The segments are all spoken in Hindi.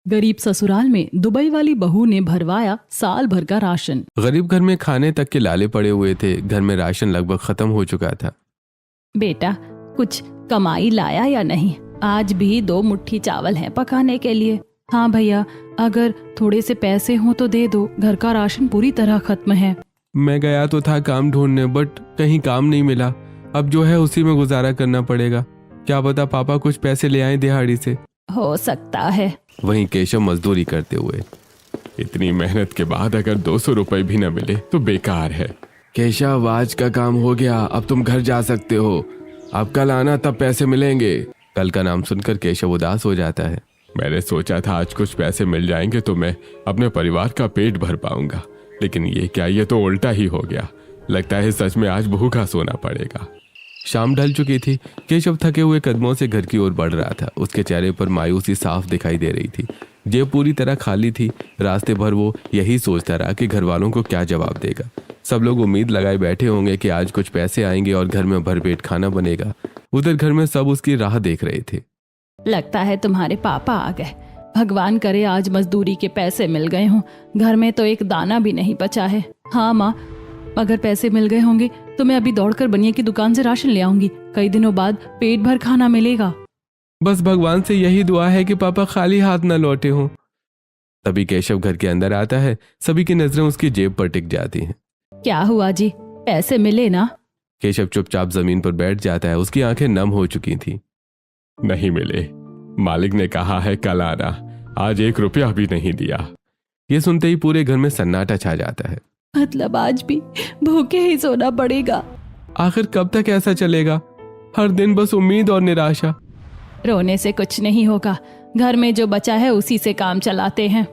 गरीब ससुराल में दुबई वाली बहू ने भरवाया साल भर का राशन। गरीब घर में खाने तक के लाले पड़े हुए थे। घर में राशन लगभग खत्म हो चुका था। बेटा, कुछ कमाई लाया या नहीं? आज भी 2 मुट्ठी चावल हैं पकाने के लिए। हाँ भैया, अगर थोड़े से पैसे हो तो दे दो, घर का राशन पूरी तरह खत्म है। मैं गया तो था काम ढूंढने, बट कहीं काम नहीं मिला। अब जो है उसी में गुजारा करना पड़ेगा। क्या पता पापा कुछ पैसे ले आए दिहाड़ी से। हो सकता है। वहीं केशव मजदूरी करते हुए, इतनी मेहनत के बाद अगर 200 रुपए भी न मिले तो बेकार है। केशव, आज का काम हो गया, अब तुम घर जा सकते हो। अब कल आना, तब पैसे मिलेंगे। कल का नाम सुनकर केशव उदास हो जाता है। मैंने सोचा था आज कुछ पैसे मिल जाएंगे तो मैं अपने परिवार का पेट भर पाऊंगा, लेकिन ये क्या, ये तो उल्टा ही हो गया। लगता है सच में आज भूखा सोना पड़ेगा। शाम ढल चुकी थी। केशव थके हुए कदमों से घर की ओर बढ़ रहा था। उसके चेहरे पर मायूसी साफ दिखाई दे रही थी। जेब पूरी तरह खाली थी। रास्ते भर वो यही सोचता रहा कि घर वालों को क्या जवाब देगा। सब लोग उम्मीद लगाए बैठे होंगे कि आज कुछ पैसे आएंगे और घर में भरपेट खाना बनेगा। उधर घर में सब उसकी राह देख रहे थे। लगता है तुम्हारे पापा आ गए। भगवान करे आज मजदूरी के पैसे मिल गए हों। घर में तो एक दाना भी नहीं बचा है। हाँ माँ, अगर पैसे मिल गए होंगे तो मैं अभी दौड़कर बनिया की दुकान से राशन ले आऊंगी। कई दिनों बाद पेट भर खाना मिलेगा। बस भगवान से यही दुआ है कि पापा खाली हाथ न लौटे हों। तभी केशव घर के अंदर आता है। सभी की नजरें उसकी जेब पर टिक जाती हैं। क्या हुआ जी, पैसे मिले ना? केशव चुपचाप जमीन पर बैठ जाता है। उसकी आंखें नम हो चुकी थी। नहीं मिले, मालिक ने कहा है कल आना, आज 1 रुपया भी नहीं दिया। ये सुनते ही पूरे घर में सन्नाटा छा जाता है। मतलब आज भी भूखे ही सोना पड़ेगा। आखिर कब तक ऐसा चलेगा? हर दिन बस उम्मीद और निराशा। रोने से कुछ नहीं होगा। घर में जो बचा है उसी से काम चलाते हैं।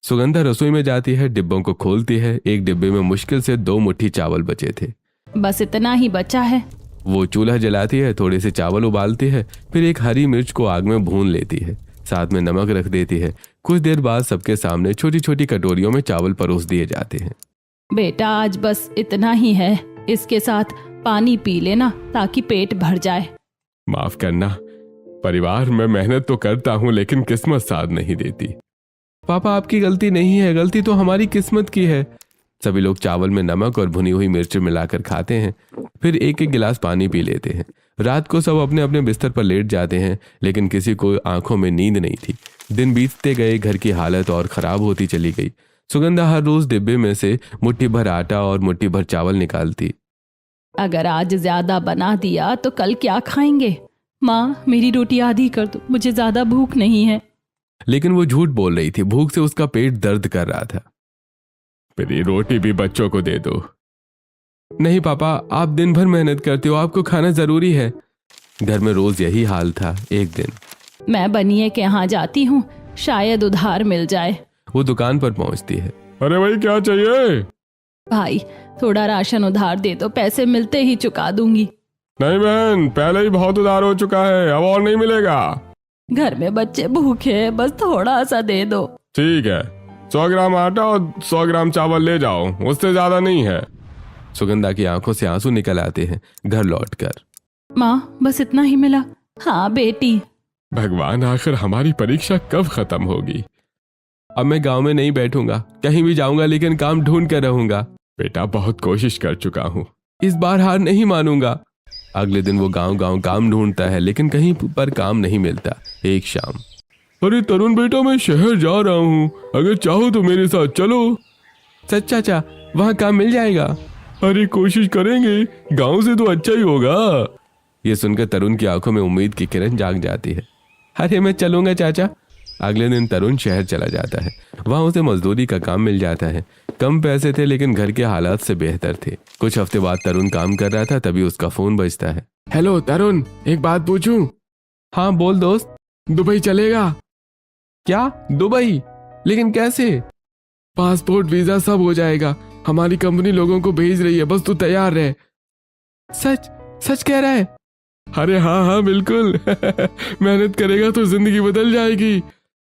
सुगंधा रसोई में जाती है, डिब्बों को खोलती है। एक डिब्बे में मुश्किल से 2 मुट्ठी चावल बचे थे। बस इतना ही बचा है। वो चूल्हा जलाती है, थोड़े से चावल उबालती है, फिर एक हरी मिर्च को आग में भून लेती है, साथ में नमक रख देती है। कुछ देर बाद सबके सामने छोटी छोटी कटोरियों में चावल परोस दिए जाते हैं। बेटा, आज बस इतना ही है। इसके साथ पानी पी लेना ताकि पेट भर जाए। माफ करना, परिवार में मेहनत तो करता हूँ लेकिन किस्मत साथ नहीं देती। पापा, आपकी गलती नहीं है, गलती तो हमारी किस्मत की है। सभी लोग चावल में नमक और भुनी हुई मिर्च मिलाकर खाते हैं, फिर एक एक गिलास पानी पी लेते हैं। रात को सब अपने अपने बिस्तर पर लेट जाते हैं, लेकिन किसी को आंखों में नींद नहीं थी। दिन बीतते गए, घर की हालत और खराब होती चली गई। सुगंधा हर रोज डिब्बे में से मुट्ठी भर आटा और मुट्ठी भर चावल निकालती। अगर आज ज्यादा बना दिया तो कल क्या खाएंगे? माँ, मेरी रोटी आधी कर दो, मुझे ज्यादा भूख नहीं है। लेकिन वो झूठ बोल रही थी। भूख से उसका पेट दर्द कर रहा था। फिर ये रोटी भी बच्चों को दे दो। नहीं पापा, आप दिन भर मेहनत करते हो, आपको खाना जरूरी है। घर में रोज यही हाल था। एक दिन मैं बनिए के यहाँ जाती हूँ, शायद उधार मिल जाए। वो दुकान पर पहुंचती है। अरे भाई, क्या चाहिए? भाई, थोड़ा राशन उधार दे दो, पैसे मिलते ही चुका दूंगी। नहीं बहन, पहले ही बहुत उधार हो चुका है, अब और नहीं मिलेगा। घर में बच्चे भूखे हैं, बस थोड़ा सा दे दो। ठीक है, 100 ग्राम आटा और 100 ग्राम चावल ले जाओ, उससे ज्यादा नहीं है। सुगंधा की आंखों से आंसू निकल आते हैं। घर लौटकर, माँ, बस इतना ही मिला? हाँ बेटी। भगवान, आखिर हमारी परीक्षा कब खत्म होगी? अब मैं गांव में नहीं बैठूंगा, कहीं भी जाऊंगा लेकिन काम ढूंढ कर रहूंगा। बेटा, बहुत कोशिश कर चुका हूँ, इस बार हार नहीं मानूंगा। अगले दिन वो गांव गांव काम ढूंढता है, लेकिन कहीं पर काम नहीं मिलता। एक शाम, अरे तरुण बेटा, मैं शहर जा रहा हूँ, अगर चाहो तो मेरे साथ चलो। सच चाचा, वहाँ काम मिल जाएगा? अरे कोशिश करेंगे, गांव से तो अच्छा ही होगा। ये सुनकर तरुण की आंखों में उम्मीद की किरण जाग जाती है। अरे मैं चलूंगा चाचा। अगले दिन तरुण शहर चला जाता है। वहां उसे मजदूरी का काम मिल जाता है। कम पैसे थे लेकिन घर के हालात से बेहतर थे। कुछ हफ्ते बाद तरुण काम कर रहा था, तभी उसका फोन बजता है। हेलो तरुण, एक बात पूछूं? हाँ बोल दोस्त। दुबई चलेगा? क्या, दुबई? लेकिन कैसे? पासपोर्ट वीजा सब हो जाएगा, हमारी कंपनी लोगों को भेज रही है, बस तू तैयार रह। सच? सच कह रहा है? अरे हाँ हाँ बिल्कुल। मेहनत करेगा तो जिंदगी बदल जाएगी।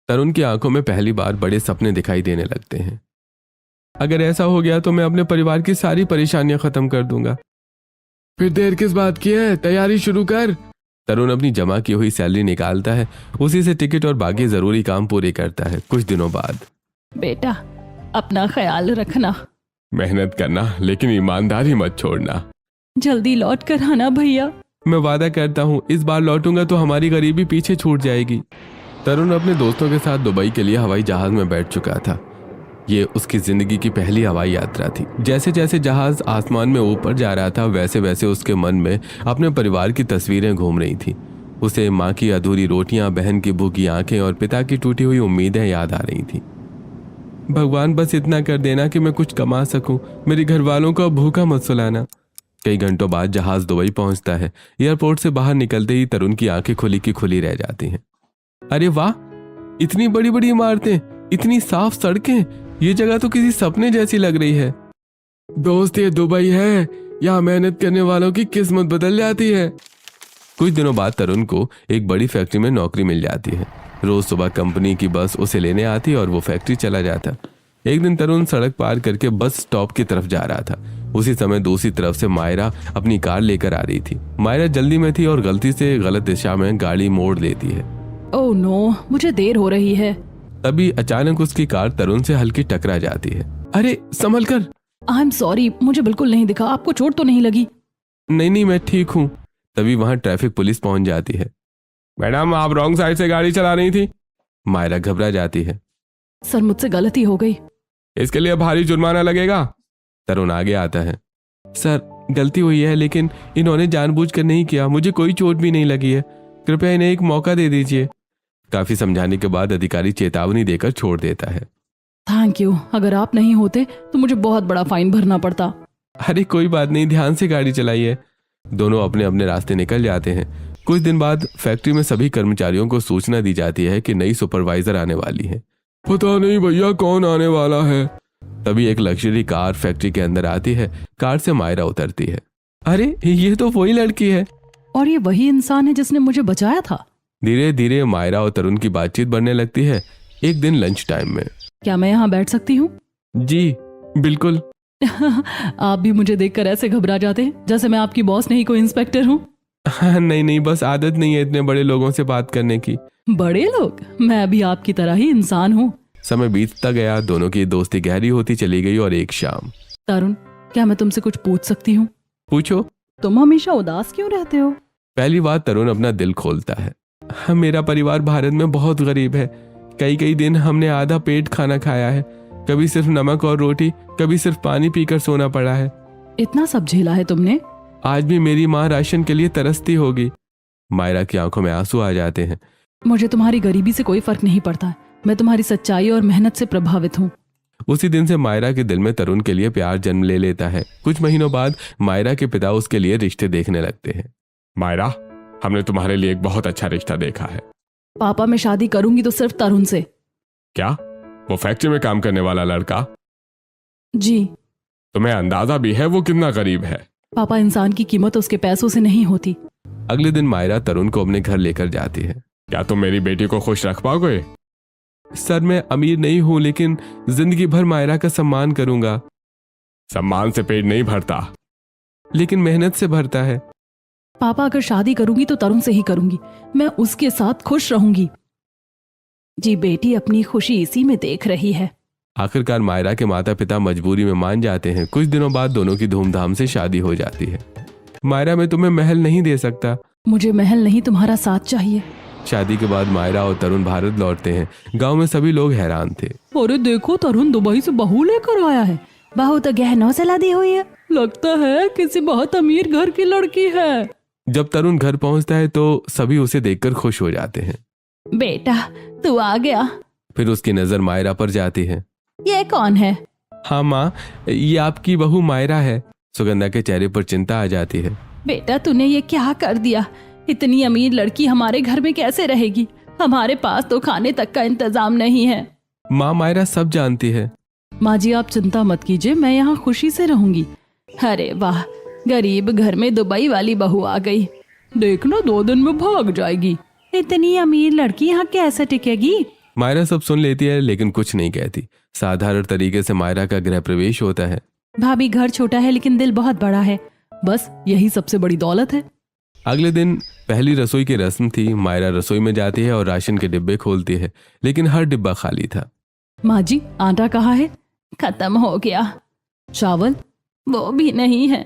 तरुण की आंखों में पहली बार बड़े सपने दिखाई देने लगते हैं। अगर ऐसा हो गया तो मैं अपने परिवार की सारी परेशानियां खत्म कर दूंगा। फिर देर किस बात की है, तैयारी शुरू कर। तरुण अपनी जमा की हुई सैलरी निकालता है, उसी से टिकट और बाकी जरूरी काम पूरे करता है। कुछ दिनों बाद, बेटा अपना ख्याल रखना, मेहनत करना लेकिन ईमानदारी मत छोड़ना। जल्दी लौट कर आना भैया। मैं वादा करता हूँ इस बार लौटूंगा तो हमारी गरीबी पीछे छूट जाएगी। तरुण अपने दोस्तों के साथ दुबई के लिए हवाई जहाज में बैठ चुका था। ये उसकी जिंदगी की पहली हवाई यात्रा थी। जैसे जैसे जहाज आसमान में ऊपर जा रहा था वैसे वैसे उसके मन में अपने परिवार की तस्वीरें घूम रही थी। उसे माँ की अधूरी रोटियां, बहन की भूखी आंखें और पिता की टूटी हुई उम्मीदें याद आ रही थी। भगवान बस इतना कर देना कि मैं कुछ कमा सकूं, मेरे घर वालों को अब भूखा मत सुलाना। कई घंटों बाद जहाज दुबई पहुंचता है। एयरपोर्ट से बाहर निकलते ही तरुण की आंखें खुली की खुली रह जाती हैं। अरे वाह, इतनी बड़ी बड़ी इमारतें, इतनी साफ सड़कें, ये जगह तो किसी सपने जैसी लग रही है। दोस्त ये दुबई है, यहाँ मेहनत करने वालों की किस्मत बदल जाती है। कुछ दिनों बाद तरुण को एक बड़ी फैक्ट्री में नौकरी मिल जाती है। रोज सुबह कंपनी की बस उसे लेने आती और वो फैक्ट्री चला जाता। एक दिन तरुण सड़क पार करके बस स्टॉप की तरफ जा रहा था। उसी समय दूसरी तरफ से मायरा अपनी कार लेकर आ रही थी। मायरा जल्दी में थी और गलती से गलत दिशा में गाड़ी मोड़ देती है। ओह नो, मुझे देर हो रही है। तभी अचानक उसकी कार तरुण से हल्की टकरा जाती है। अरे संभल कर। आई एम सॉरी, मुझे बिल्कुल नहीं दिखा। आपको चोट तो नहीं लगी? नहीं मैं ठीक हूँ। तभी वहां ट्रैफिक पुलिस पहुंच जाती है। मैडम आप रॉन्ग साइड से गाड़ी चला रही थी। मायरा घबरा जाती है। सर मुझसे गलती हो गई। इसके लिए भारी जुर्माना लगेगा। तरुण आगे आता है। सर गलती हुई है लेकिन इन्होंने जानबूझकर नहीं किया, मुझे कोई चोट भी नहीं लगी है, कृपया इन्हें एक मौका दे दीजिए। काफी समझाने के बाद अधिकारी चेतावनी देकर छोड़ देता है। थैंक यू, अगर आप नहीं होते तो मुझे बहुत बड़ा फाइन भरना पड़ता। अरे कोई बात नहीं, ध्यान से गाड़ी चलाइए। दोनों अपने अपने रास्ते निकल जाते हैं। कुछ दिन बाद फैक्ट्री में सभी कर्मचारियों को सूचना दी जाती है कि नई सुपरवाइजर आने वाली है। पता नहीं भैया कौन आने वाला है। तभी एक लग्जरी कार फैक्ट्री के अंदर आती है। कार से मायरा उतरती है। अरे ये तो वही लड़की है। और ये वही इंसान है जिसने मुझे बचाया था। धीरे धीरे मायरा और तरुण की बातचीत बढ़ने लगती है। एक दिन लंच टाइम में, क्या मैं यहाँ बैठ सकती हूँ? जी बिल्कुल। आप भी मुझे देखकर ऐसे घबरा जाते हैं जैसे मैं आपकी बॉस नहीं कोई इंस्पेक्टर हूँ। नहीं बस आदत नहीं है इतने बड़े लोगों से बात करने की। बड़े लोग? मैं भी आपकी तरह ही इंसान हूँ। समय बीतता गया, दोनों की दोस्ती गहरी होती चली गई और एक शाम। तरुण, क्या मैं तुमसे कुछ पूछ सकती हूँ? पूछो। तुम हमेशा उदास क्यों रहते हो? पहली बार तरुण अपना दिल खोलता है। मेरा परिवार भारत में बहुत गरीब है। कई दिन हमने आधा पेट खाना खाया है। कभी सिर्फ नमक और रोटी, कभी सिर्फ पानी पीकर सोना पड़ा है। इतना सब झेला है तुमने? आज भी मेरी माँ राशन के लिए तरसती होगी। मायरा की आंखों में आंसू आ जाते हैं। मुझे तुम्हारी गरीबी से कोई फर्क नहीं पड़ता। मैं तुम्हारी सच्चाई और मेहनत से प्रभावित हूँ। उसी दिन से मायरा के दिल में तरुण के लिए प्यार जन्म ले लेता है। कुछ महीनों बाद मायरा के पिता उसके लिए रिश्ते देखने लगते हैं। मायरा, हमने तुम्हारे लिए एक बहुत अच्छा रिश्ता देखा है। पापा, मैं शादी करूंगी तो सिर्फ तरुण से। क्या? वो फैक्ट्री में काम करने वाला लड़का? जी। तुम्हें अंदाजा भी है वो कितना गरीब है? पापा, इंसान की कीमत उसके पैसों से नहीं होती। अगले दिन मायरा तरुण को अपने घर लेकर जाती है। क्या तुम मेरी बेटी को खुश रख पाओगे? सर मैं अमीर नहीं हूँ लेकिन जिंदगी भर मायरा का सम्मान करूंगा। सम्मान से पेट नहीं भरता, लेकिन मेहनत से भरता है। पापा, अगर शादी करूंगी तो तरुण से ही करूंगी। मैं उसके साथ खुश रहूंगी। जी, बेटी अपनी खुशी इसी में देख रही है। आखिरकार मायरा के माता पिता मजबूरी में मान जाते हैं। कुछ दिनों बाद दोनों की धूमधाम से शादी हो जाती है। मायरा, मैं तुम्हें महल नहीं दे सकता। मुझे महल नहीं, तुम्हारा साथ चाहिए। शादी के बाद मायरा और तरुण भारत लौटते हैं। गांव में सभी लोग हैरान थे। अरे देखो, तरुण दुबई से बहू लेकर आया है। बहू तो गहनों से लदी हुई है। लगता है किसी बहुत अमीर घर की लड़की है। जब तरुण घर पहुंचता है तो सभी उसे देखकर खुश हो जाते हैं। बेटा, तू आ गया। फिर उसकी नजर मायरा पर जाती है। ये कौन है? हाँ माँ, ये आपकी बहू मायरा है। सुगंधा के चेहरे पर चिंता आ जाती है। बेटा, तूने ये क्या कर दिया? इतनी अमीर लड़की हमारे घर में कैसे रहेगी? हमारे पास तो खाने तक का इंतजाम नहीं है। माँ, मायरा सब जानती है। माँ जी, आप चिंता मत कीजिए, मैं यहाँ खुशी से रहूंगी। अरे वाह, गरीब घर में दुबई वाली बहू आ गई। देखना 2 दिन में भाग जाएगी। इतनी अमीर लड़की यहाँ कैसे टिकेगी? मायरा सब सुन लेती है लेकिन कुछ नहीं कहती। साधारण तरीके से मायरा का गृह प्रवेश होता है। भाभी, घर छोटा है लेकिन दिल बहुत बड़ा है। बस यही सबसे बड़ी दौलत है। अगले दिन पहली रसोई की रस्म थी। मायरा रसोई में जाती है और राशन के डिब्बे खोलती है, लेकिन हर डिब्बा खाली था। माँ जी, आटा कहाँ है? खत्म हो गया। चावल? वो भी नहीं है।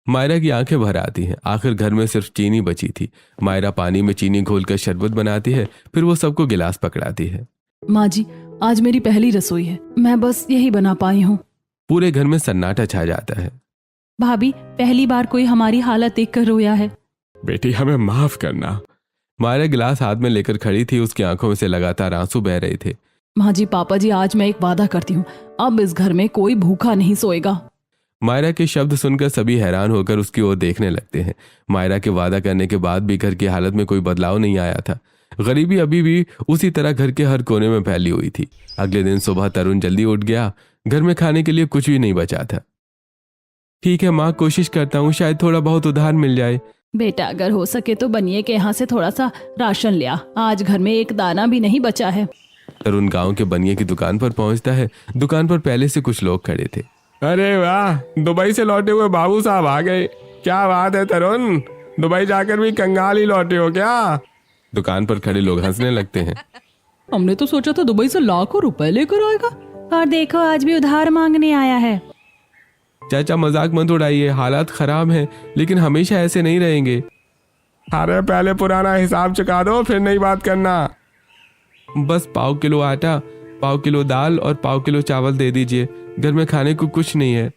मायरा की आंखें भर आती हैं। आखिर घर में सिर्फ चीनी बची थी। मायरा पानी में चीनी घोलकर शरबत बनाती है, फिर वो सबको गिलास पकड़ाती है। माँ जी, आज मेरी पहली रसोई है, मैं बस यही बना पाई हूँ। पूरे घर में सन्नाटा छा जाता है। भाभी, पहली बार कोई हमारी हालत देखकर रोया है। बेटी हमें माफ करना। मायरा गिलास हाथ में लेकर खड़ी थी। उसकी आंखों में से लगातार आंसू बह रहे थे। माँ जी, पापा जी, आज मैं एक वादा करती हूँ, अब इस घर में कोई भूखा नहीं सोएगा। मायरा के शब्द सुनकर सभी हैरान होकर उसकी ओर देखने लगते हैं। मायरा के वादा करने के बाद भी घर की हालत में कोई बदलाव नहीं आया था। गरीबी अभी भी उसी तरह घर के हर कोने में फैली हुई थी। अगले दिन सुबह तरुण जल्दी उठ गया। घर में खाने के लिए कुछ भी नहीं बचा था। ठीक है माँ, कोशिश करता हूँ, शायद थोड़ा बहुत उधार मिल जाए। बेटा, अगर हो सके तो बनिए के यहाँ से थोड़ा सा राशन ले आ, आज घर में एक दाना भी नहीं बचा है। तरुण गांव के बनिए की दुकान पर पहुंचता है। दुकान पर पहले से कुछ लोग खड़े थे। अरे वाह, दुबई से लौटे हुए बाबू साहब आ गए। क्या बात है तरुण, दुबई जाकर भी कंगाल ही लौटे हो क्या? दुकान पर खड़े लोग हंसने लगते हैं। हमने तो सोचा था दुबई से लाखों रुपए लेकर आएगा, और देखो आज भी उधार मांगने आया है। चाचा मजाक मत उड़ाइए, हालात खराब हैं, लेकिन हमेशा ऐसे नहीं रहेंगे। अरे पहले पुराना हिसाब चुका दो, फिर नई बात करना। बस पाव किलो आटा, पाव किलो दाल और पाव किलो चावल दे दीजिए। घर में खाने को कुछ नहीं है।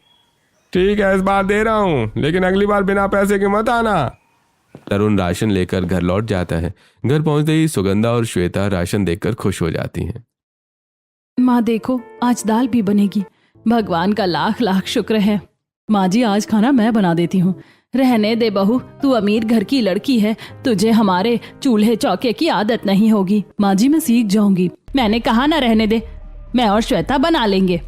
ठीक है, इस बार दे रहा हूँ, लेकिन अगली बार बिना पैसे के मत आना। तरुण राशन लेकर घर लौट जाता है। घर पहुंचते ही सुगंधा और श्वेता राशन देखकर खुश हो जाती हैं। माँ देखो, आज दाल भी बनेगी, भगवान का लाख लाख शुक्र है। माँ जी, आज खाना मैं बना देती हूँ। रहने दे बहू, तू अमीर घर की लड़की है, तुझे हमारे चूल्हे चौके की आदत नहीं होगी। माँ जी, मैं सीख जाऊंगी। मैंने कहा ना रहने दे, मैं और श्वेता बना लेंगे।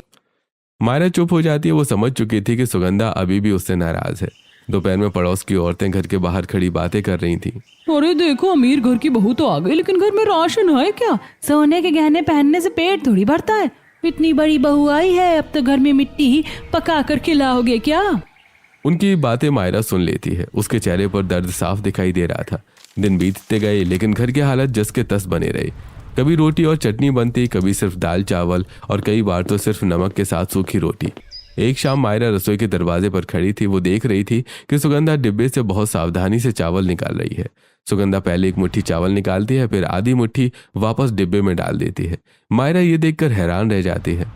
मायरा चुप हो जाती है। वो समझ चुकी थी कि सुगंधा अभी भी उससे नाराज है। दोपहर में पड़ोस की औरतें घर के बाहर खड़ी बातें कर रही थीं। अरे देखो, अमीर घर की बहू तो आ गई, लेकिन घर में राशन है क्या? सोने के गहने पहनने से पेट थोड़ी भरता है। इतनी बड़ी बहू आई है, अब तो घर में मिट्टी ही पका कर खिलाओगे क्या? उनकी बातें मायरा सुन लेती है। उसके चेहरे पर दर्द साफ दिखाई दे रहा था। दिन बीतते गए, लेकिन घर की हालत जस के तस बने रहे। कभी रोटी और चटनी बनती, कभी सिर्फ दाल चावल, और कई बार तो सिर्फ नमक के साथ सूखी रोटी। एक शाम मायरा रसोई के दरवाजे पर खड़ी थी। वो देख रही थी कि सुगंधा डिब्बे से बहुत सावधानी से चावल निकाल रही है। सुगंधा पहले एक मुट्ठी चावल निकालती है, फिर आधी मुट्ठी वापस डिब्बे में डाल देती है। मायरा ये देखकर हैरान रह जाती है।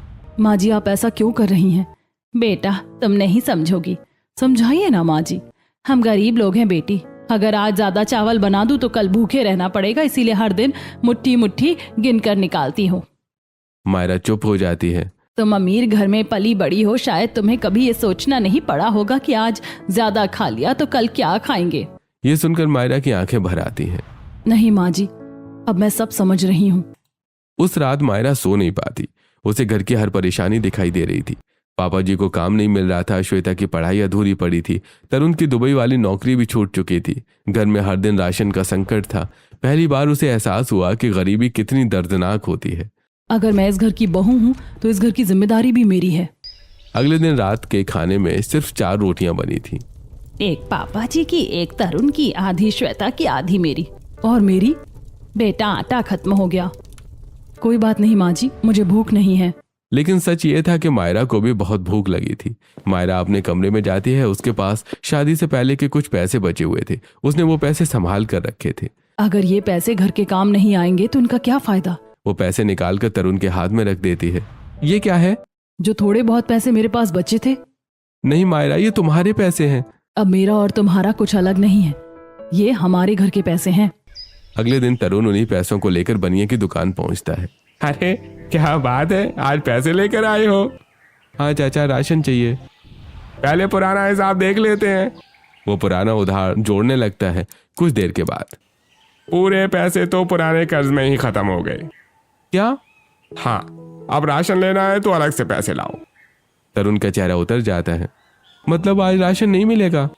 माँ जी, आप ऐसा क्यों कर रही हैं? बेटा, तुम नहीं समझोगी, समझाइए ना माँ जी। हम गरीब लोग हैं बेटी, अगर आज ज्यादा चावल बना दूं तो कल भूखे रहना पड़ेगा, इसीलिए हर दिन मुट्ठी मुट्ठी गिन कर निकालती हूँ। मायरा चुप हो जाती है। तुम अमीर घर में पली बड़ी हो, शायद तुम्हें कभी ये सोचना नहीं पड़ा होगा कि आज ज्यादा खा लिया तो कल क्या खाएंगे। ये सुनकर मायरा की आंखें भर आती हैं। नहीं माँ जी, अब मैं सब समझ रही हूँ। उस रात मायरा सो नहीं पाती। उसे घर की हर परेशानी दिखाई दे रही थी। पापा जी को काम नहीं मिल रहा था, श्वेता की पढ़ाई अधूरी पड़ी थी, तरुण की दुबई वाली नौकरी भी छूट चुकी थी, घर में हर दिन राशन का संकट था। पहली बार उसे एहसास हुआ कि गरीबी कितनी दर्दनाक होती है। अगर मैं इस घर की बहू हूँ तो इस घर की जिम्मेदारी भी मेरी है। अगले दिन रात के खाने में सिर्फ 4 रोटियां बनी थी। एक पापा जी की, एक तरुण की, आधी श्वेता की, आधी मेरी। और मेरी? बेटा, आटा खत्म हो गया। कोई बात नहीं माँ जी, मुझे भूख नहीं है। लेकिन सच ये था कि मायरा को भी बहुत भूख लगी थी। मायरा अपने कमरे में जाती है। उसके पास शादी से पहले के कुछ पैसे बचे हुए थे। उसने वो पैसे संभाल कर रखे थे। अगर ये पैसे घर के काम नहीं आएंगे तो उनका क्या फायदा? वो पैसे निकालकर तरुण के हाथ में रख देती है। ये क्या है? जो थोड़े बहुत पैसे मेरे पास बचे थे। नहीं मायरा, ये तुम्हारे पैसे हैं। अब मेरा और तुम्हारा कुछ अलग नहीं है, ये हमारे घर के पैसे हैं। अगले दिन तरुण उन्हीं पैसों को लेकर बनिए की दुकान पहुंचता है। अरे क्या बात है, आज पैसे लेकर आए हो? हाँ चाचा, राशन चाहिए। पहले पुराना हिसाब देख लेते हैं। वो पुराना उधार जोड़ने लगता है। कुछ देर के बाद पूरे पैसे तो पुराने कर्ज में ही खत्म हो गए। क्या? हाँ, अब राशन लेना है तो अलग से पैसे लाओ। तरुण का चेहरा उतर जाता है। मतलब आज राशन नहीं मिलेगा?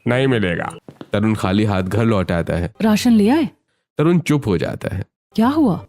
नहीं मिलेगा। तरुण खाली हाथ घर लौट आता है। राशन ले आए? तरुण चुप हो जाता है। क्या हुआ?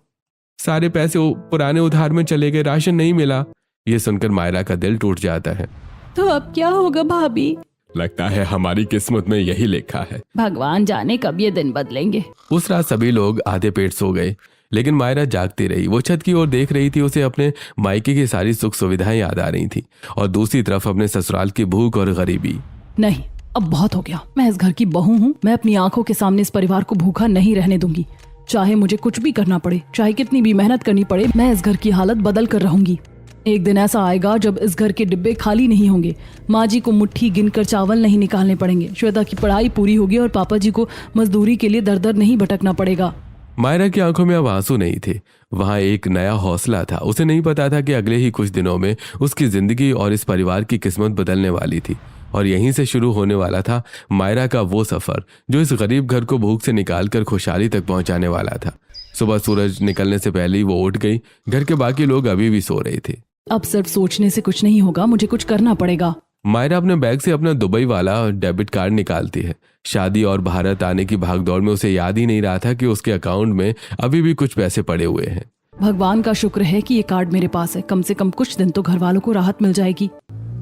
सारे पैसे पुराने उधार में चले गए, राशन नहीं मिला। ये सुनकर मायरा का दिल टूट जाता है। तो अब क्या होगा भाभी? लगता है हमारी किस्मत में यही लिखा है। भगवान जाने कब ये दिन बदलेंगे। उस रात सभी लोग आधे पेट सो गए, लेकिन मायरा जागती रही। वो छत की ओर देख रही थी। उसे अपने मायके की सारी सुख सुविधाएं याद आ रही थी और दूसरी तरफ अपने ससुराल की भूख और गरीबी। नहीं, अब बहुत हो गया। मैं इस घर की बहू हूँ। मैं अपनी आंखों के सामने इस परिवार को भूखा नहीं रहने दूंगी। चाहे मुझे कुछ भी करना पड़े, चाहे कितनी भी मेहनत करनी पड़े, मैं इस घर की हालत बदल कर रहूंगी। एक दिन ऐसा आएगा जब इस घर के डिब्बे खाली नहीं होंगे, माँ जी को मुट्ठी गिनकर चावल नहीं निकालने पड़ेंगे, श्वेता की पढ़ाई पूरी होगी और पापा जी को मजदूरी के लिए दर दर नहीं भटकना पड़ेगा। मायरा की आंखों में अब आंसू नहीं थे, वहां एक नया हौसला था। उसे नहीं पता था कि अगले ही कुछ दिनों में उसकी जिंदगी और इस परिवार की किस्मत बदलने वाली थी और यहीं से शुरू होने वाला था मायरा का वो सफर जो इस गरीब घर को भूख से निकालकर खुशहाली तक पहुंचाने वाला था। सुबह सूरज निकलने से पहले ही वो उठ गई। घर के बाकी लोग अभी भी सो रहे थे। अब सिर्फ सोचने से कुछ नहीं होगा, मुझे कुछ करना पड़ेगा। मायरा अपने बैग से अपना दुबई वाला डेबिट कार्ड निकालती है। शादी और भारत आने की भागदौड़ में उसे याद ही नहीं रहा था कि उसके अकाउंट में अभी भी कुछ पैसे पड़े हुए हैं। भगवान का शुक्र है कि ये कार्ड मेरे पास है। कम से कम कुछ दिन तो घर वालों को राहत मिल जाएगी।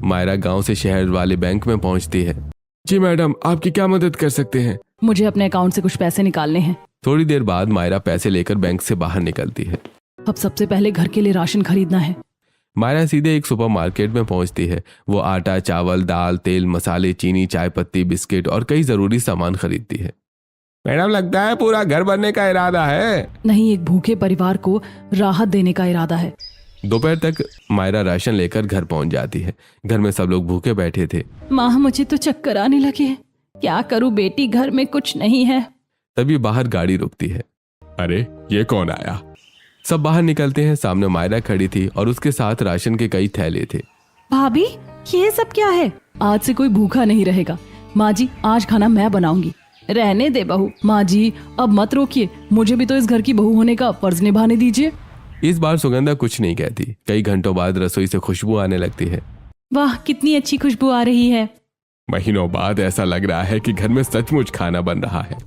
मायरा गांव से शहर वाले बैंक में पहुंचती है। जी मैडम, आपकी क्या मदद कर सकते हैं? मुझे अपने अकाउंट से कुछ पैसे निकालने हैं। थोड़ी देर बाद मायरा पैसे लेकर बैंक से बाहर निकलती है। अब सबसे पहले घर के लिए राशन खरीदना है। मायरा सीधे एक सुपरमार्केट में पहुंचती है। वो आटा, चावल, दाल, तेल, मसाले, चीनी, चाय पत्ती, बिस्किट और कई जरूरी सामान खरीदती है। मैडम, लगता है पूरा घर भरने का इरादा है। नहीं, एक भूखे परिवार को राहत देने का इरादा है। दोपहर तक मायरा राशन लेकर घर पहुंच जाती है। घर में सब लोग भूखे बैठे थे। माँ, मुझे तो चक्कर आने लगे हैं। क्या करूँ बेटी, घर में कुछ नहीं है। तभी बाहर गाड़ी रुकती है। अरे, ये कौन आया? सब बाहर निकलते हैं। सामने मायरा खड़ी थी और उसके साथ राशन के कई थैले थे। भाभी, ये सब क्या है? आज से कोई भूखा नहीं रहेगा। माँ जी, आज खाना मैं बनाऊंगी। रहने दे बहू। माँ जी, अब मत रोकिए, मुझे भी तो इस घर की बहू होने का फर्ज निभाने दीजिए। इस बार सुगंधा कुछ नहीं कहती। कई घंटों बाद रसोई से खुशबू आने लगती है। वाह, कितनी अच्छी खुशबू आ रही है। महीनों बाद ऐसा लग रहा है कि घर में सचमुच खाना बन रहा है।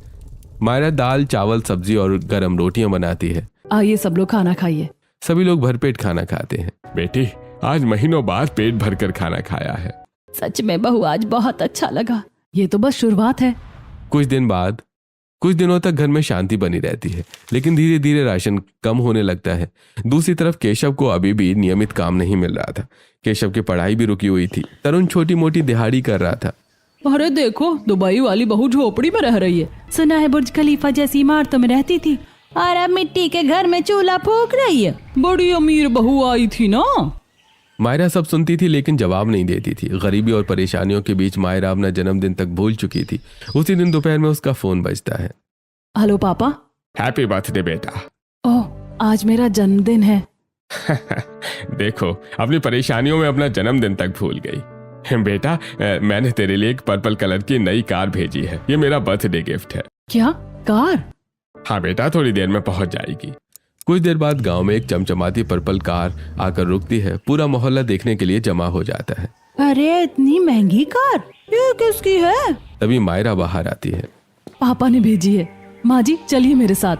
मायरा दाल, चावल, सब्जी और गरम रोटियां बनाती है। आइए सब लोग खाना खाइए। सभी लोग भरपेट खाना खाते हैं। बेटी, आज महीनों बाद पेट भरकर खाना खाया है। सच में बहू, आज बहुत अच्छा लगा। ये तो बस शुरुआत है। कुछ दिनों तक घर में शांति बनी रहती है, लेकिन धीरे धीरे राशन कम होने लगता है। दूसरी तरफ केशव को अभी भी नियमित काम नहीं मिल रहा था। केशव की पढ़ाई भी रुकी हुई थी। तरुण छोटी मोटी दिहाड़ी कर रहा था। अरे देखो, दुबई वाली बहू झोपड़ी में रह रही है। सुना है बुर्ज खलीफा जैसी इमारतों में रहती थी और अब मिट्टी के घर में चूल्हा फूंक रही है। बड़ी अमीर बहू आई थी ना। मायरा सब सुनती थी लेकिन जवाब नहीं देती थी। गरीबी और परेशानियों के बीच मायरा अपना जन्मदिन तक भूल चुकी थी। उसी दिन दोपहर में उसका फोन बजता है। हेलो पापा। हैप्पी बर्थडे बेटा। ओह, आज मेरा जन्मदिन है। देखो, अपनी परेशानियों में अपना जन्मदिन तक भूल गई। बेटा, मैंने तेरे लिए एक पर्पल कलर की नई कार भेजी है। ये मेरा बर्थडे गिफ्ट है। क्या, कार? हाँ बेटा, थोड़ी देर में पहुंच जाएगी। कुछ देर बाद गांव में एक चमचमाती पर्पल कार आकर रुकती है। पूरा मोहल्ला देखने के लिए जमा हो जाता है। अरे, इतनी महंगी कार, ये किसकी है? तभी मायरा बाहर आती है। पापा ने भेजी है। माँ जी, चलिए मेरे साथ।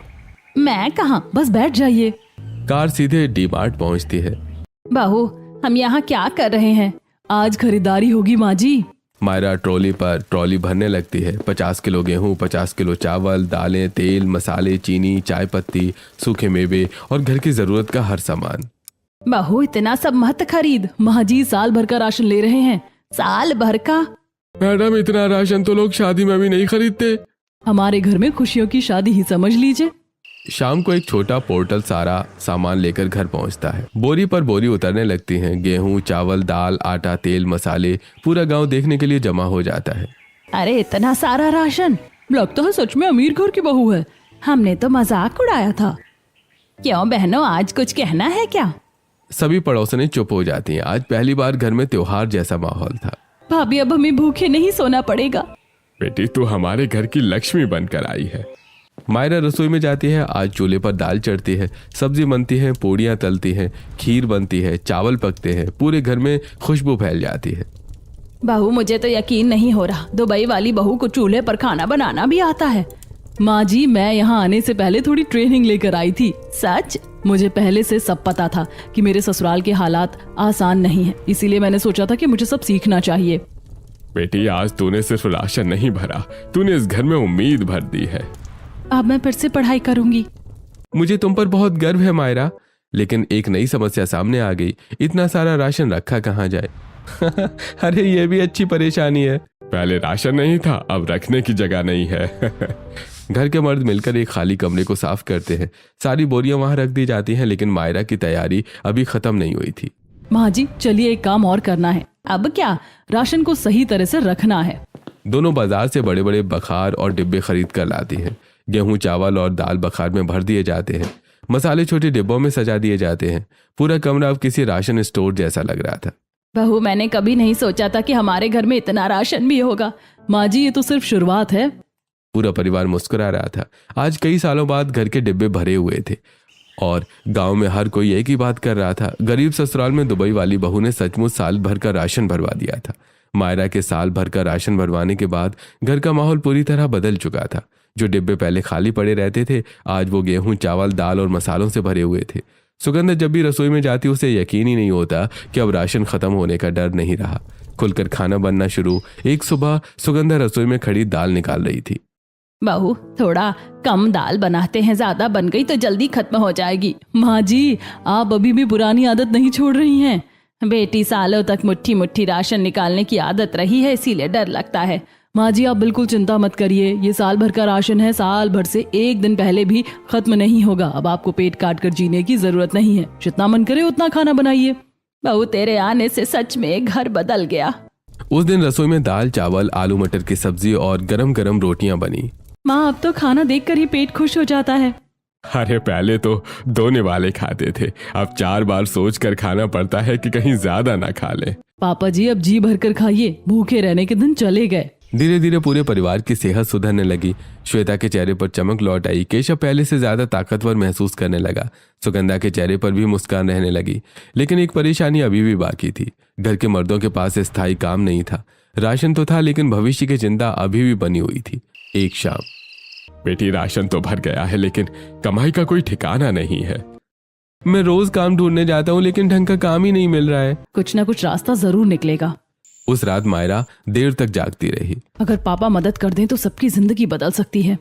मैं कहाँ, बस बैठ जाइए। कार सीधे डी-मार्ट पहुंचती है। बहू, हम यहाँ क्या कर रहे हैं? आज खरीदारी होगी माँ जी। मायरा ट्रॉली पर ट्रॉली भरने लगती है। 50 किलो गेहूं, 50 किलो चावल, दालें, तेल, मसाले, चीनी, चाय पत्ती, सूखे मेवे और घर की जरूरत का हर सामान। बहू, इतना सब मत खरीद। माँ जी साल भर का राशन ले रहे हैं। साल भर का? मैडम, इतना राशन तो लोग शादी में भी नहीं खरीदते। हमारे घर में खुशियों की शादी ही समझ लीजिए। शाम को एक छोटा पोर्टल सारा सामान लेकर घर पहुंचता है। बोरी पर बोरी उतरने लगती हैं। गेहूं, चावल, दाल, आटा, तेल, मसाले। पूरा गांव देखने के लिए जमा हो जाता है। अरे, इतना सारा राशन, लगता है सच में अमीर घर की बहू है। हमने तो मजाक उड़ाया था। क्यों बहनों, आज कुछ कहना है क्या? सभी पड़ोसनें चुप हो जाती हैं। आज पहली बार घर में त्योहार जैसा माहौल था। भाभी, अब हमें भूखे नहीं सोना पड़ेगा। बेटी, तू हमारे घर की लक्ष्मी बनकर आई है। मायरा रसोई में जाती है। आज चूल्हे पर दाल चढ़ती है, सब्जी बनती है, पूड़ियाँ तलती हैं, खीर बनती है, चावल पकते हैं। पूरे घर में खुशबू फैल जाती है। बहू, मुझे तो यकीन नहीं हो रहा, दुबई वाली बहू को चूल्हे पर खाना बनाना भी आता है। माँ जी, मैं यहाँ आने से पहले थोड़ी ट्रेनिंग लेकर आई थी। सच, मुझे पहले से सब पता था कि मेरे ससुराल के हालात आसान नहीं है, इसीलिए मैंने सोचा था कि मुझे सब सीखना चाहिए। बेटी, आज तूने सिर्फ राशन नहीं भरा, तूने इस घर में उम्मीद भर दी है। अब मैं फिर से पढ़ाई करूंगी। मुझे तुम पर बहुत गर्व है मायरा, लेकिन एक नई समस्या सामने आ गई। इतना सारा राशन रखा कहाँ जाए? अरे ये भी अच्छी परेशानी है। पहले राशन नहीं था, अब रखने की जगह नहीं है। घर के मर्द मिलकर एक खाली कमरे को साफ करते हैं। सारी बोरियां वहां रख दी जाती हैं, लेकिन मायरा की तैयारी अभी खत्म नहीं हुई थी। माँ जी, चलिए एक काम और करना है। अब क्या, राशन को सही तरह से रखना है। दोनों बाजार से बड़े बड़े बखार और डिब्बे खरीद कर लाती हैं। गेहूं, चावल और दाल बखार में भर दिए जाते हैं। मसाले छोटे डिब्बों में सजा दिए जाते हैं। पूरा कमरा अब किसी राशन स्टोर जैसा लग रहा था। बहू, मैंने कभी नहीं सोचा था कि हमारे घर में इतना राशन भी होगा। माँ जी, ये तो सिर्फ शुरुआत है। पूरा परिवार मुस्कुरा रहा था। आज कई सालों बाद घर के डिब्बे भरे हुए थे और गांव में हर कोई एक ही बात कर रहा था। गरीब ससुराल में दुबई वाली बहू ने सचमुच साल भर का राशन भरवा दिया था। मायरा के साल भर का राशन भरवाने के बाद घर का माहौल पूरी तरह बदल चुका था। जो डिब्बे पहले खाली पड़े रहते थे, आज वो गेहूं, चावल, दाल और मसालों से भरे हुए थे। सुगंधा जब भी रसोई में जाती उसे यकीन ही नहीं होता कि अब राशन खत्म होने का डर नहीं रहा। खुलकर खाना बनना शुरू। एक सुबह सुगंधा रसोई में खड़ी दाल निकाल रही थी। बहू, थोड़ा कम दाल बनाते हैं, ज्यादा बन गई तो जल्दी खत्म हो जाएगी। माँ जी, आप अभी भी पुरानी आदत नहीं छोड़ रही हैं। बेटी, सालों तक मुट्ठी मुट्ठी राशन निकालने की आदत रही है, इसीलिए डर लगता है। माँ जी, आप बिल्कुल चिंता मत करिए। ये साल भर का राशन है, साल भर से एक दिन पहले भी खत्म नहीं होगा। अब आपको पेट काट कर जीने की जरूरत नहीं है। जितना मन करे उतना खाना बनाइए। बहू, तेरे आने से सच में घर बदल गया। उस दिन रसोई में दाल, चावल, आलू मटर की सब्जी और गरम गरम रोटियां बनी। माँ, अब तो खाना देखकर ही पेट खुश हो जाता है। अरे पहले तो 2 निवाले खाते थे, अब 4 बार सोच कर खाना पड़ता है कि कहीं ज्यादा ना खा ले। पापा जी, अब जी भर कर खाइए, भूखे रहने के दिन चले गए। धीरे धीरे पूरे परिवार की सेहत सुधरने लगी। श्वेता के चेहरे पर चमक लौट आई। केशव पहले से ज्यादा ताकतवर महसूस करने लगा। सुगंधा के चेहरे पर भी मुस्कान रहने लगी। लेकिन एक परेशानी अभी भी बाकी थी। घर के मर्दों के पास स्थायी काम नहीं था। राशन तो था, लेकिन भविष्य की चिंता अभी भी बनी हुई थी। एक शाम, बेटी, राशन तो भर गया है, लेकिन कमाई का कोई ठिकाना नहीं है। मैं रोज काम ढूंढने जाता हूँ, लेकिन ढंग का काम ही नहीं मिल रहा है। कुछ ना कुछ रास्ता जरूर निकलेगा। उस रात मायरा देर तक जागती रही। अगर पापा मदद कर दें तो सबकी जिंदगी बदल सकती है।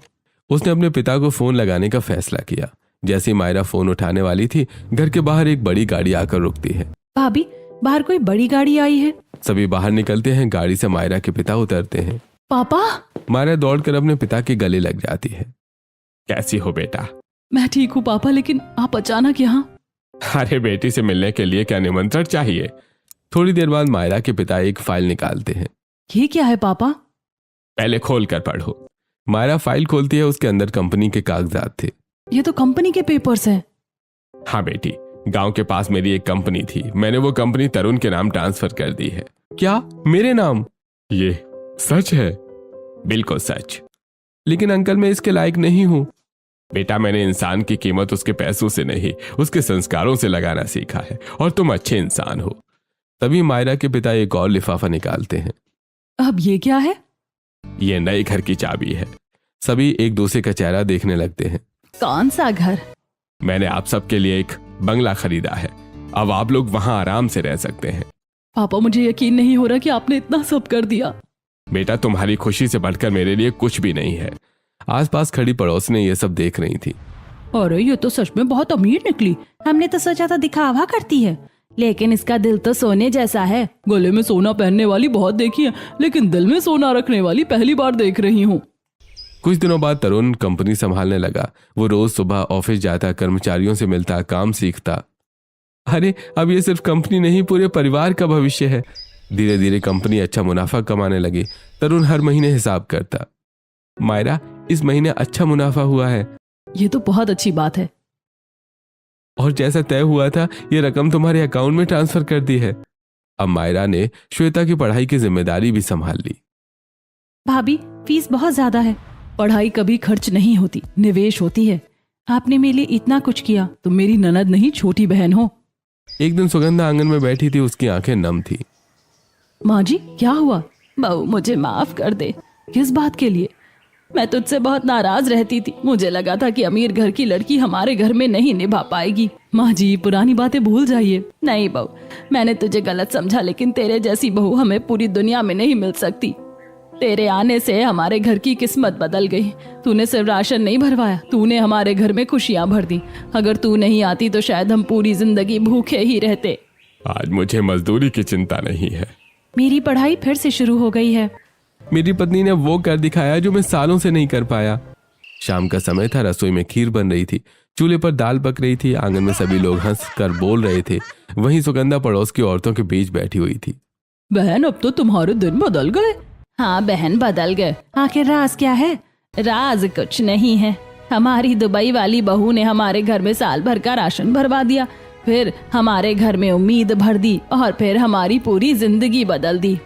उसने अपने पिता को फोन लगाने का फैसला किया। जैसे ही मायरा फोन उठाने वाली थी, घर के बाहर एक बड़ी गाड़ी आकर रुकती है। भाभी, बाहर कोई बड़ी गाड़ी आई है। सभी बाहर निकलते हैं। गाड़ी से मायरा के पिता उतरते हैं। पापा। मायरा दौड़कर अपने पिता के गले लग जाती है। कैसी हो बेटा? मैं ठीक हूँ पापा, लेकिन आप अचानक यहाँ? अरे बेटी से मिलने के लिए क्या निमंत्रण चाहिए? थोड़ी देर बाद मायरा के पिता एक फाइल निकालते हैं। ये क्या है पापा? पहले खोल कर पढ़ो। मायरा फाइल खोलती है। उसके अंदर कंपनी के कागजात थे। ये तो कंपनी के पेपर्स हैं। हाँ बेटी, गांव के पास मेरी एक कंपनी थी। मैंने वो कंपनी तरुण के नाम ट्रांसफर कर दी है। क्या, मेरे नाम? ये सच है? बिल्कुल सच। लेकिन अंकल, मैं इसके लायक नहीं हूँ। बेटा, मैंने इंसान की कीमत उसके पैसों से नहीं, उसके संस्कारों से लगाना सीखा है, और तुम अच्छे इंसान हो। तभी मायरा के पिता एक और लिफाफा निकालते हैं। अब ये क्या है? ये नए घर की चाबी है। सभी एक दूसरे का चेहरा देखने लगते हैं। कौन सा घर? मैंने आप सबके लिए एक बंगला खरीदा है। अब आप लोग वहां आराम से रह सकते हैं। पापा, मुझे यकीन नहीं हो रहा कि आपने इतना सब कर दिया। बेटा, तुम्हारी खुशी से बढ़कर मेरे लिए कुछ भी नहीं है। आसपास खड़ी पड़ोसनें ये सब देख रही थी। अरे, ये तो सच में बहुत अमीर निकली। हमने तो सोचा था दिखावा करती है, लेकिन इसका दिल तो सोने जैसा है। गले में सोना पहनने वाली बहुत देखी है, लेकिन दिल में सोना रखने वाली पहली बार देख रही हूँ। कुछ दिनों बाद तरुण कंपनी संभालने लगा। वो रोज सुबह ऑफिस जाता, कर्मचारियों से मिलता, काम सीखता। अरे, अब ये सिर्फ कंपनी नहीं, पूरे परिवार का भविष्य है। धीरे धीरे कंपनी अच्छा मुनाफा कमाने लगी। तरुण हर महीने हिसाब करता। मायरा, इस महीने अच्छा मुनाफा हुआ है। ये तो बहुत अच्छी बात है। और जैसा तय हुआ था, ये रकम तुम्हारे अकाउंट में ट्रांसफर कर दी है। अब मायरा ने श्वेता की पढ़ाई की जिम्मेदारी भी संभाल ली। भाभी, फीस बहुत ज्यादा है। पढ़ाई कभी खर्च नहीं होती, निवेश होती है। आपने मेरे लिए इतना कुछ किया, तुम मेरी ननद नहीं, छोटी बहन हो। एक दिन सुगंधा आंगन में बैठी थी। उसकी आंखें नम थी। माँ जी, क्या हुआ? बहू, मुझे माफ कर दे। किस बात के लिए? मैं तुझसे बहुत नाराज रहती थी। मुझे लगा था कि अमीर घर की लड़की हमारे घर में नहीं निभा पाएगी। माँ जी पुरानी बातें भूल जाइए। नहीं बहू, मैंने तुझे गलत समझा, लेकिन तेरे जैसी बहू हमें पूरी दुनिया में नहीं मिल सकती। तेरे आने से हमारे घर की किस्मत बदल गई। तूने सिर्फ राशन नहीं भरवाया, तूने हमारे घर में खुशियां भर दी। अगर तू नहीं आती तो शायद हम पूरी जिंदगी भूखे ही रहते। आज मुझे मजदूरी की चिंता नहीं है। मेरी पढ़ाई फिर से शुरू हो गई है। मेरी पत्नी ने वो कर दिखाया जो मैं सालों से नहीं कर पाया। शाम का समय था, रसोई में खीर बन रही थी, चूल्हे पर दाल पक रही थी, आंगन में सभी लोग हंस कर बोल रहे थे। वहीं सुगंधा पड़ोस की औरतों के बीच बैठी हुई थी। बहन, अब तो तुम्हारे दिन बदल गए। हाँ बहन, बदल गए। आखिर राज क्या है? राज कुछ नहीं है। हमारी दुबई वाली बहू ने हमारे घर में साल भर का राशन भरवा दिया, फिर हमारे घर में उम्मीद भर दी और फिर हमारी पूरी जिंदगी बदल दी।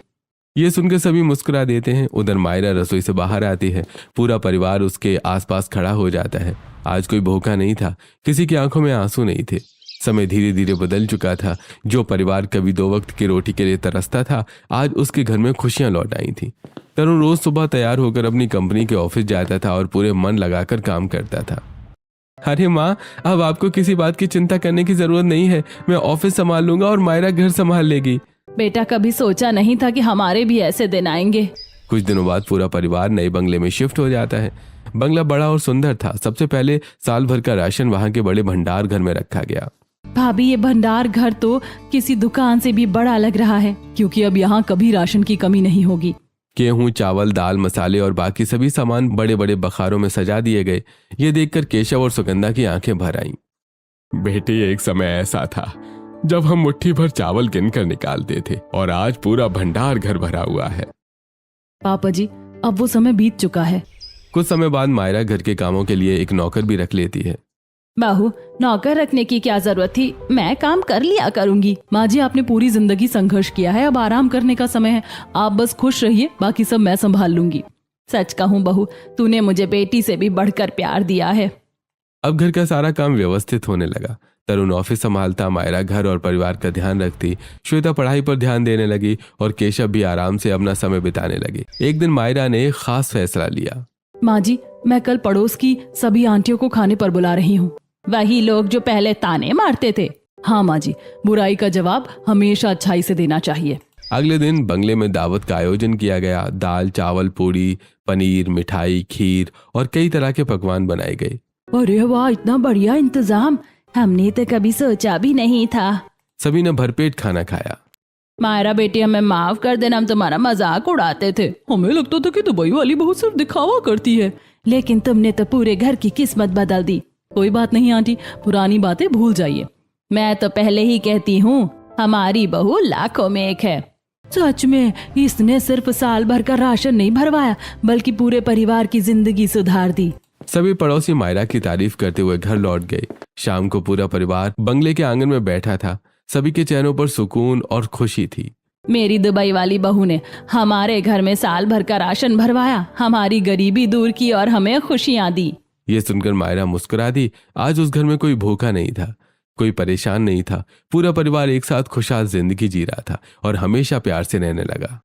ये सुनकर सभी मुस्कुरा देते हैं। उधर मायरा रसोई से बाहर आती है। पूरा परिवार उसके आसपास खड़ा हो जाता है। आज कोई भूखा नहीं था, किसी की आंखों में आंसू नहीं थे। समय धीरे धीरे बदल चुका था। जो परिवार कभी 2 वक्त की रोटी के लिए तरसता था, आज उसके घर में खुशियां लौट आई थी। तरुण रोज सुबह तैयार होकर अपनी कंपनी के ऑफिस जाता था और पूरे मन लगाकर काम करता था। अरे माँ, अब आपको किसी बात की चिंता करने की जरूरत नहीं है। मैं ऑफिस संभाल लूंगा और मायरा घर संभाल लेगी। बेटा, कभी सोचा नहीं था कि हमारे भी ऐसे दिन आएंगे। कुछ दिनों बाद पूरा परिवार नए बंगले में शिफ्ट हो जाता है। बंगला बड़ा और सुंदर था। सबसे पहले साल भर का राशन वहां के बड़े भंडार घर में रखा गया। भाभी, ये भंडार घर तो किसी दुकान से भी बड़ा लग रहा है, क्योंकि अब यहाँ कभी राशन की कमी नहीं होगी। गेहूं, चावल, दाल, मसाले और बाकी सभी सामान बड़े बड़े बखारों में सजा दिए गए। ये देखकर केशव और सुगंधा की आंखें भर आईं। बेटी, एक समय ऐसा था जब हम मुट्ठी भर चावल गिनकर निकालते थे और आज पूरा भंडार घर भरा हुआ है। पापा जी, अब वो समय बीत चुका है। कुछ समय बाद मायरा घर के कामों के लिए एक नौकर भी रख लेती है। बाहू, नौकर रखने की क्या जरूरत थी? मैं काम कर लिया करूंगी। माँ जी, आपने पूरी जिंदगी संघर्ष किया है, अब आराम करने का समय है। आप बस खुश रहिए, बाकी सब मैं संभाल लूंगी। सच कहूँ बहू, तूने मुझे बेटी से भी बढ़कर प्यार दिया है। अब घर का सारा काम व्यवस्थित होने लगा। तरुण ऑफिस संभालता, मायरा घर और परिवार का ध्यान रखती, श्वेता पढ़ाई पर ध्यान देने लगी और केशव भी आराम से अपना समय बिताने लगे। एक दिन मायरा ने एक खास फैसला लिया। माँ जी, मैं कल पड़ोस की सभी आंटियों को खाने पर बुला रही हूँ। वही लोग जो पहले ताने मारते थे? हाँ माँ जी, बुराई का जवाब हमेशा अच्छाई से देना चाहिए। अगले दिन बंगले में दावत का आयोजन किया गया। दाल, चावल, पूड़ी, पनीर, मिठाई, खीर और कई तरह के पकवान बनाए गए। अरे वाह, इतना बढ़िया इंतजाम! हमने तो कभी सोचा भी नहीं था। सभी ने भरपेट खाना खाया। मायरा बेटी, हमें माफ कर देना, हम तुम्हारा मजाक उड़ाते थे। हमें लगता था कि दुबई वाली बहू सिर्फ दिखावा करती है, लेकिन तुमने तो पूरे घर की किस्मत बदल दी। कोई बात नहीं आंटी, पुरानी बातें भूल जाइए। मैं तो पहले ही कहती हूँ, हमारी बहू लाखों में एक है। सच में, इसने सिर्फ साल भर का राशन नहीं भरवाया, बल्कि पूरे परिवार की जिंदगी सुधार दी। सभी पड़ोसी मायरा की तारीफ करते हुए घर लौट गए। शाम को पूरा परिवार बंगले के आंगन में बैठा था। सभी के चेहरों पर सुकून और खुशी थी। मेरी दुबई वाली बहू ने हमारे घर में साल भर का राशन भरवाया, हमारी गरीबी दूर की और हमें खुशियां दी। ये सुनकर मायरा मुस्कुरा दी। आज उस घर में कोई भूखा नहीं था, कोई परेशान नहीं था। पूरा परिवार एक साथ खुशहाल जिंदगी जी रहा था और हमेशा प्यार से रहने लगा।